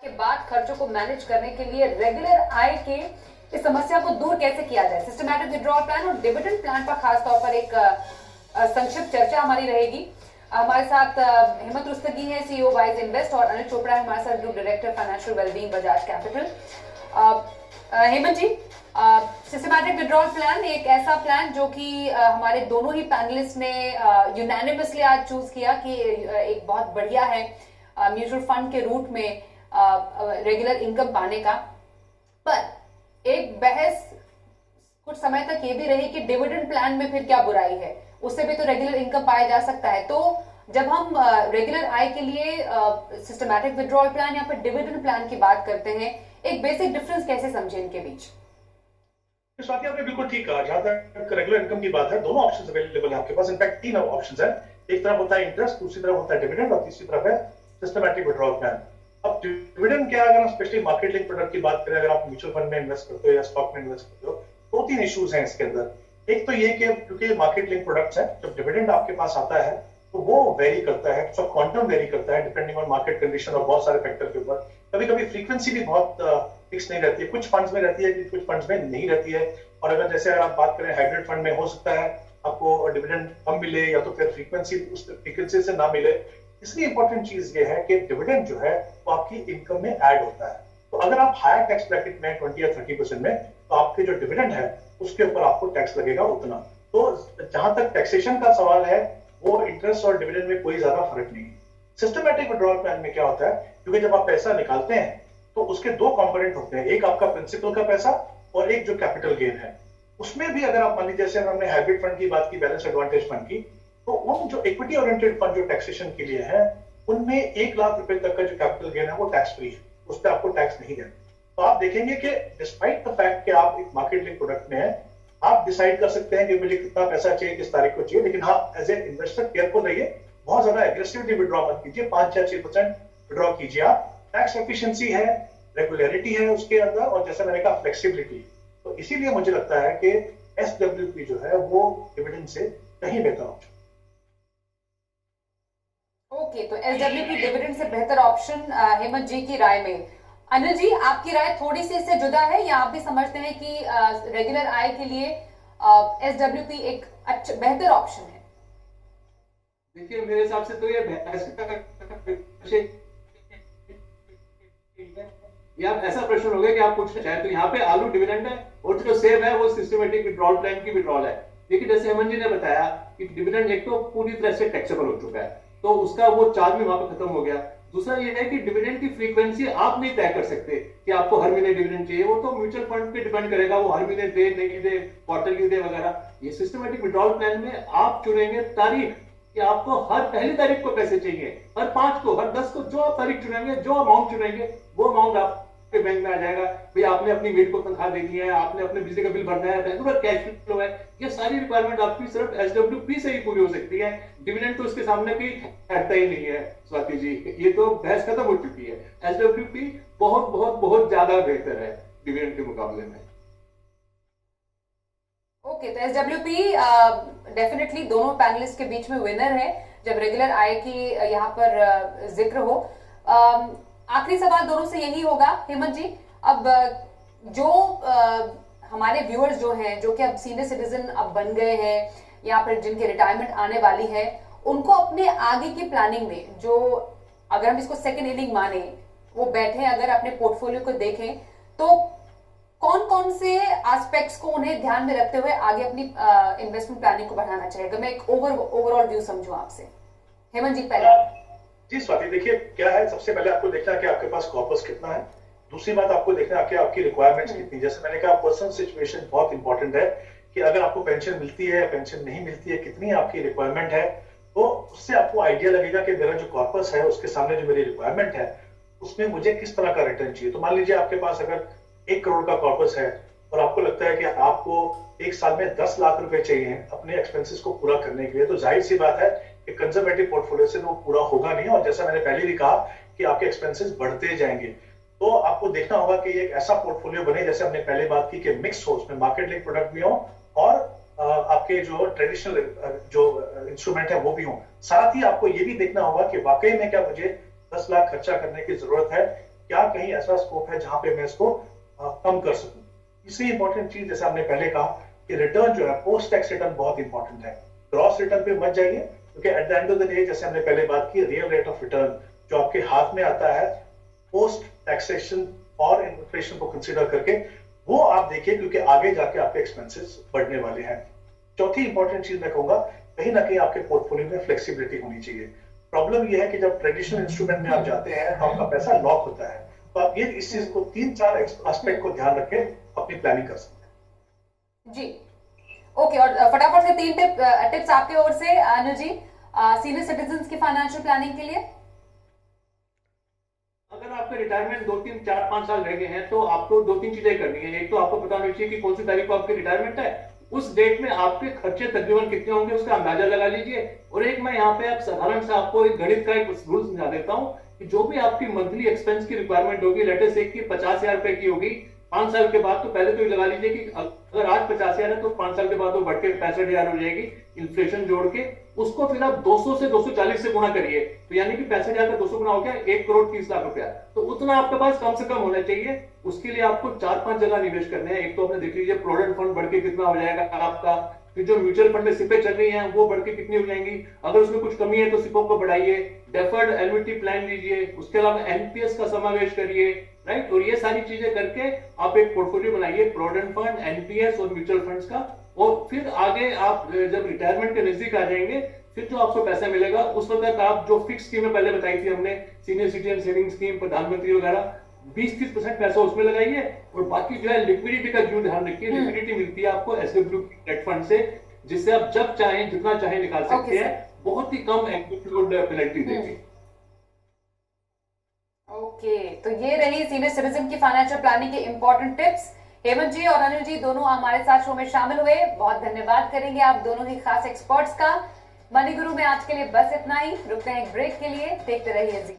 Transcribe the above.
के बाद खर्चों को मैनेज करने के लिए रेगुलर आय के इस समस्या को दूर कैसे किया जाए, सिस्टमैटिक विड्रॉल प्लान और डिविडेंड प्लान पर खासतौर पर एक संक्षिप्त चर्चा हमारी रहेगी। हमारे साथ हेमंत रुस्तगी है, सीईओ वाइज इन्वेस्ट, और अनिल चोपड़ा है हमारे साथ, group director financial wellbeing Bajaj capital. Hemant ji, systematic withdrawal plan एक ऐसा प्लान जो कि हमारे दोनों ही पैनलिस्ट ने यूनानिमसली आज चूज किया कि एक बहुत बढ़िया है म्यूचुअल फंड के रूट में रेगुलर इनकम पाने का। पर एक बहस कुछ समय तक ये भी रही कि डिविडेंड प्लान में फिर क्या बुराई है, उससे भी तो रेगुलर इनकम पाया जा सकता है। तो जब हम रेगुलर आय के लिए सिस्टमैटिक विड्रॉल प्लान या फिर डिविडेंड प्लान की बात करते हैं, एक बेसिक डिफरेंस कैसे समझें इनके बीच? स्वाति, आपने बिल्कुल ठीक कहा। जहां तक रेगुलर इनकम की बात है, दोनों ऑप्शंस अवेलेबल है आपके पास। इनफैक्ट 3 ऑप्शंस हैं। एक तरफ होता है इंटरेस्ट, दूसरी तरफ होता है डिविडेंड, और तीसरी तरफ है सिस्टमैटिक विड्रॉल प्लान। अब डिविडेंड क्या, अगर हम स्पेशली मार्केट लिंक प्रोडक्ट की बात करें, अगर आप म्यूचुअल फंड में इन्वेस्ट करते हो या स्टॉक में इन्वेस्ट करते हो, 2-3 इश्यूज हैं इसके अंदर। एक तो ये कि क्योंकि मार्केट लिंक प्रोडक्ट्स हैं, जब डिविडेंड आपके पास आता है तो वो वेरी करता है, उसका क्वांटम वेरी करता है डिपेंडिंग ऑन मार्केट कंडीशन और बहुत सारे फैक्टर के ऊपर। कभी कभी फ्रीक्वेंसी भी बहुत फिक्स नहीं रहती है, कुछ फंड्स में रहती है, कुछ फंड्स में नहीं रहती है। और अगर जैसे अगर आप बात करें हाइब्रिड फंड में, हो सकता है आपको डिविडेंड कम मिले या तो फिर फ्रीक्वेंसी उस फ्रीक्वेंसी से ना मिले। इसलिए इंपॉर्टेंट चीज ये है कि डिविडेंड जो है वो आपकी इनकम में ऐड होता है। तो अगर आप हायर टैक्स ब्रैकेट में 20 या 30% में, तो आपके जो डिविडेंड है उसके ऊपर आपको टैक्स लगेगा उतना। तो जहां तक टैक्सेशन का सवाल है, वो इंटरेस्ट और डिविडेंड में कोई ज्यादा फर्क नहीं है। सिस्टमैटिक विड्रॉल प्लान में क्या होता है, क्योंकि जब आप पैसा निकालते हैं तो उसके 2 कंपोनेंट होते हैं, एक आपका प्रिंसिपल का पैसा और एक जो कैपिटल गेन है। उसमें भी अगर आप मान लीजिए, जैसे हमने हाइब्रिड फंड की बात की, बैलेंस एडवांटेज फंड की, तो उन जो इक्विटी ओरिएंटेड फंड जो टैक्सेशन के लिए है, उनमें 1 लाख रुपए तक का जो कैपिटल गेन है वो टैक्स फ्री है, उस पर आपको टैक्स नहीं देना। तो आप देखेंगे कि डिस्पाइट द फैक्ट कि आप एक मार्केट लिंक प्रोडक्ट में है, आप डिसाइड कर सकते हैं कि मुझे कितना पैसा चाहिए, किस तारीख को चाहिए। लेकिन हाँ, एज ए इन्वेस्टर केयरफुल रहिए, बहुत ज्यादा एग्रेसिवली विड्रॉ मत कीजिए, 5 या 6% विड्रॉ कीजिए आप। टैक्स एफिशिएंसी है, रेगुलरिटी है उसके अंदर, और जैसा मैंने कहा फ्लेक्सिबिलिटी। तो इसीलिए मुझे लगता है कि एसडब्ल्यूपी जो है वो डिविडेंड से कहीं बेहतर ऑप्शन। ओके, तो एसडब्ल्यूपी डिविडेंड से बेहतर ऑप्शन हेमंत जी की राय में। अनिल जी, आपकी राय थोड़ी सी इससे जुदा है, या आप भी समझते हैं कि रेगुलर आय के लिए एसडब्ल्यूपी एक अच्छा बेहतर ऑप्शन है? देखिए, मेरे हिसाब से तो ये ऐसा प्रश्न हो गया कि आप पूछना चाहें तो यहाँ पे आलू डिविडेंड है और जो सेव है वो सिस्टमैटिक विड्रॉल प्लान की विड्रॉल है। लेकिन जैसे हेमंत जी ने बताया कि डिविडेंड एक तो पूरी तरह से टैक्सेबल हो चुका है, तो उसका वो चार्ज भी वहां पे खत्म हो गया। दूसरा ये है कि डिविडेंड की फ्रीक्वेंसी आप नहीं तय कर सकते कि आपको हर महीने डिविडेंड चाहिए, वो तो म्यूचुअल फंड पे डिपेंड करेगा, वो हर महीने दे नहीं दे, क्वार्टरली दे वगैरह। ये सिस्टमैटिक विड्रॉल प्लान में आप चुनेंगे तारीख कि आपको हर पहली तारीख को पैसे चाहिए, हर 5 को, हर 10 को, जो आप तारीख चुनेंगे, जो अमाउंट चुनेंगे, वो अमाउंट आपके बैंक में आ जाएगा। भाई आपने अपनी मेड को तनख्वाह देनी है, आपने अपने बिजली का बिल भरना है, रेगुलर कैश फ्लो है, ये सारी रिक्वायरमेंट आपकी सिर्फ एसडब्ल्यूपी से ही पूरी हो सकती है। डिविडेंड तो उसके सामने भी ठहरता ही नहीं है स्वाति जी, ये तो बहस खत्म हो चुकी है। एसडब्ल्यूपी बहुत बहुत बहुत ज्यादा बेहतर है डिविडेंड के मुकाबले में। ओके, तो एसडब्ल्यूपी डेफिनेटली दोनों पैनलिस्ट के बीच में विनर है जब रेगुलर आय की यहाँ पर जिक्र हो। आखिरी सवाल दोनों से यही होगा हेमंत जी, अब जो हमारे व्यूअर्स जो हैं, जो कि अब सीनियर सिटीजन अब बन गए हैं या फिर जिनकी रिटायरमेंट आने वाली है, उनको अपने आगे की प्लानिंग में, जो अगर हम इसको सेकेंड इनिंग माने, वो बैठे अगर अपने पोर्टफोलियो को देखें, तो कौन कौन से एस्पेक्ट्स को उन्हें ध्यान में रखते हुए आगे अपनी इन्वेस्टमेंट प्लानिंग को बढ़ाना चाहिए? अगर मैं एक ओवरऑल व्यू समझूं आपसे। हेमंत जी पहले। जी स्वाति, देखिए क्या है, सबसे पहले आपको देखना है कि आपके पास कॉर्पस कितना है। दूसरी बात आपको देखना है कि आपकी रिक्वायरमेंट्स कितनी। जैसे मैंने कहा, पर्सनल सिचुएशन बहुत इंपॉर्टेंट है कि अगर आपको पेंशन मिलती है या पेंशन नहीं मिलती है, कितनी आपकी रिक्वायरमेंट है, तो उससे आपको आइडिया लगेगा कि मेरा जो कॉर्पस है उसके सामने जो मेरी रिक्वायरमेंट है उसमें मुझे किस तरह का रिटर्न चाहिए। तो मान लीजिए आपके पास अगर 1 करोड़ का कॉर्पस है और आपको लगता है कि आपको 1 साल में 10 लाख रुपए चाहिए अपने एक्सपेंसेस को पूरा करने के लिए, तो जाहिर सी बात है कि कंजर्वेटिव पोर्टफोलियो से वो पूरा होगा नहीं। और जैसा मैंने पहले भी कहा कि आपके एक्सपेंसेस बढ़ते जाएंगे, तो आपको देखना होगा कि एक ऐसा पोर्टफोलियो बने, जैसे हमने पहले बात की, कि मिक्स हो, उसमें मार्केट लिंक प्रोडक्ट भी हो और आपके जो ट्रेडिशनल जो इंस्ट्रूमेंट है वो भी हो। साथ ही आपको ये भी देखना होगा कि वाकई में क्या मुझे 10 लाख खर्चा करने की जरूरत है, क्या कहीं ऐसा स्कोप है जहां पे मैं इसको कम कर सकूं। तीसरी इंपॉर्टेंट चीज, जैसे हमने पहले कहा कि रिटर्न जो है, पोस्ट टैक्स रिटर्न बहुत इंपॉर्टेंट है। ग्रॉस रिटर्न पे मत जाइए, क्योंकि at the end of the day, जैसे हमने पहले बात की, रियल रेट ऑफ रिटर्न जो आपके हाथ में आता है पोस्ट टैक्सेशन और इन्फ्लेशन को कंसीडर करके, वो आप देखिए, क्योंकि आगे जाके आपके एक्सपेंसेस बढ़ने वाले हैं। चौथी इंपॉर्टेंट चीज मैं कहूंगा, कहीं ना कहीं आपके पोर्टफोलियो में फ्लेक्सिबिलिटी होनी चाहिए। प्रॉब्लम यह है कि जब ट्रेडिशनल इंस्ट्रूमेंट में आप जाते हैं तो आपका पैसा लॉक होता है, तो आप ये इस चीज को 3-4 एस्पेक्ट को ध्यान रख के अपनी प्लानिंग कर सकते हैं। जी, ओके। और फटाफट से 3 टिप्स आपके ओर से अनुज जी, सीनियर सिटीजन्स की फाइनेंशियल प्लानिंग के लिए। अगर आपके रिटायरमेंट 2-3-4-5 साल रह गए हैं तो आपको 2-3 चीजें करनी है। एक तो आपको पता होना चाहिए कि कौन सी तारीख को आपकी रिटायरमेंट है, उस डेट में आपके खर्चे तकरीबन कितने होंगे उसका अंदाजा लगा लीजिए। और एक मैं यहाँ पे साधारण सा आपको एक गणित का एक रूल समझा देता हूँ कि जो भी आपकी मंथली एक्सपेंस की रिक्वायरमेंट होगी, लेटेस्ट से की 50,000 रुपए की होगी 5 साल के बाद, तो पहले तो ये लगा लीजिए कि अगर आज 50,000 है तो 5 साल के बाद वो बढ़ के 65,000 हो जाएगी, इन्फ्लेशन जोड़ के। उसको फिर आप 200 से 240 से गुणा करिए, तो यानी कि 65,000 का 200 गुना हो गया 1,30,00,000 रुपया। तो उतना आपके पास कम से कम होना चाहिए। उसके लिए आपको 4-5 जगह निवेश करने हैं। एक तो आपने देख लीजिए प्रोविडेंट फंड बढ़ के कितना हो जाएगा आपका, फिर जो म्यूचुअल फंड में सिपें चल रही हैं वो बढ़ के कितनी हो जाएंगी, अगर उसमें कुछ कमी है तो सिपों को बढ़ाइए, डेफर्ड एन्युटी प्लान लीजिए, उसके अलावा एनपीएस का समावेश करिए, राइट। और ये सारी चीजें करके आप एक पोर्टफोलियो बनाइए, प्रोविडेंट फंड, एनपीएस और म्यूचुअल फंड्स का। और फिर आगे आप जब रिटायरमेंट के नजदीक आ जाएंगे, फिर जो आपको पैसा मिलेगा उस वक्त आप जो फिक्स स्कीमें पहले बताई थी हमने, सीनियर सिटीजन सेविंग स्कीम, प्रधानमंत्री वगैरह, 20-30% पैसा उसमें लगाइए। और बाकी जो है लिक्विडिटी का जो ध्यान रखिए, लिक्विडिटी मिलती है आपको एसडब्ल्यू डेट फंड से, जिससे आप जब चाहें जितना चाहें निकाल सकते हैं, बहुत ही कम एग्जीक्यूटिव पेनल्टी देके। ओके, तो ये रही सीनियर सिटीजन की फाइनेंशियल प्लानिंग के इंपॉर्टेंट टिप्स। हेमंत जी और अनिल जी दोनों हमारे साथ शो में शामिल हुए, बहुत धन्यवाद करेंगे आप दोनों ही खास एक्सपर्ट्स का। मनी गुरु में आज के लिए बस इतना ही, रुकते हैं एक ब्रेक के लिए, देखते रहिए जी।